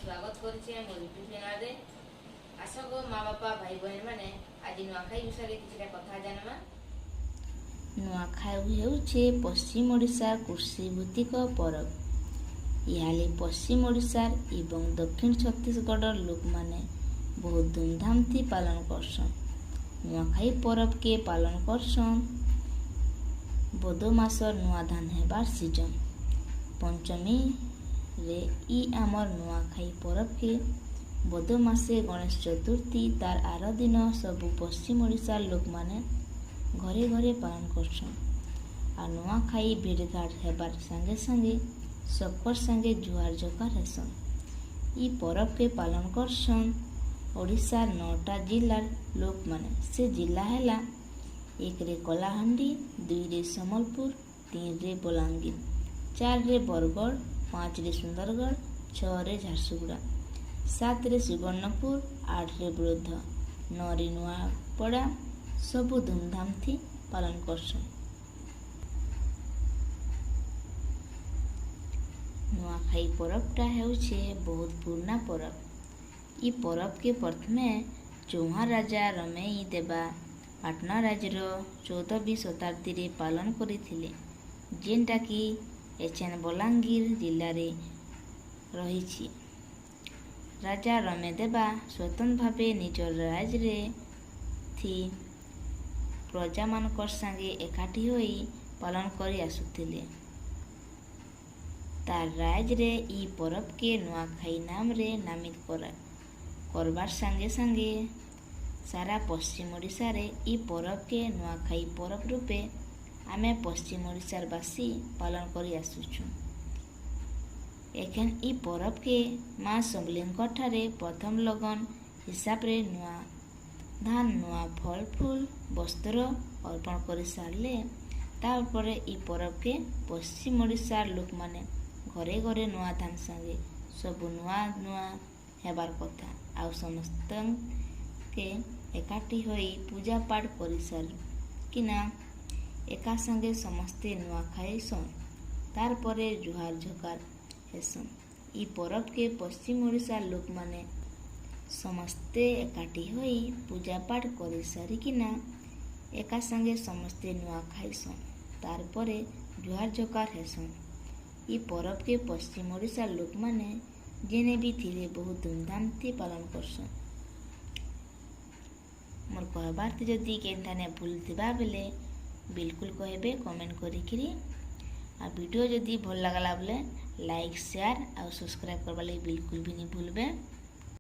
स्वागत करुचे मोर YouTube channel रे। आशा को माँ बापा भाई बहन मैंने आज नुआखाई विषय किसी कथा जानमा। नुआखाई हेउछे पश्चिम ओडिशा कृषि भित्तिक परब। इहाले पश्चिम ओडिशार एवं दक्षिण छत्तीसगढ़ लोक माने बहुत धूमधाम थी पालन करसन। नुआखाई परब के पालन करसन बोधो मास नुआ धान हेबार सीजन पंचमी रे ई आमर नुआखाई परब के बोधो मासे गणेश चतुर्थी तार आर दिन सबु पश्चिम ओडिशा लोक माने घरे घरे पालन करसन। आ नुआखाई भेटघाट हेबार संगे संगे सबकर संगे जुहार जकार हेसन। ई परब के पालन करसन ओडिशार 9टा जिलार लोक माने। से जिला हैला 1 रे कलाहांडी, 2 रे सम्बलपुर, 3 रे बलांगीर, 4 रे बरगढ़, 5 रे सुंदरगढ़, 6 रे झारसुगुड़ा, 7 रे सुवर्णपुर, 8 रे बौद्ध, 9 रे नुआपड़ा सबु धूमधाम थी पालन करसन। नुआखाई परबटा हेउछे बहुत पुराना परब। ई परब के प्रथमे चौहान राजा रमेई देवा पाटना राज्यर 14वीं शताब्दी रे पालन करिथिले, जेनटा कि एचेन बलांगीर जिले रे रहिछि। राजा रमे देवा स्वतंत्र भावे निजर राज रे थी प्रजा मानकर संगे एकाठी होई पालन करी आसुथिले। तार राज रे ई परब के नुआखाई नाम रे नामित करबार संगे संगे सारा पश्चिम ओडिशा रे ई परब के नुआखाई परब रूपे आमे पश्चिम ओडिशार बासी पालन करी आसुछु। एखेन ई परब के माँ समलेंकर ठारे प्रथम लगन हिसाब रे नुआ धान नुआ फल फूल वस्त्र अर्पण करी सारले तारपरे ई परब के पश्चिम ओडिशार लोक माने घरे घरे नुआ धान संगे सबु नुआ नुआ हेबार कथा आउ समस्त के एकाठी होई पूजा पाठ करी सार किना एका संगे समस्ते नुआ खाइसन तार परे जुहार झकार हेसन। ई परब के पश्चिम ओडिशा लोक माने समस्ते एकाठी होई पूजा पाठ करी सारी किना एका संगे समस्ते नुआ खाइसन तार परे जुहार झकार हेसन। ई परब के पश्चिम ओडिशा लोक माने जेने भी थिले बहुत धूमधाम थी पालन करसन। मोर कहबार थे जदि केनठाने भूल थिबा बेले बिल्कुल कहबे कमेंट करिकिरी। आ वीडियो जदि भल लागला बेले लाइक शेयर और सब्सक्राइब करबा लागि बिल्कुल भी नहीं भूलबे।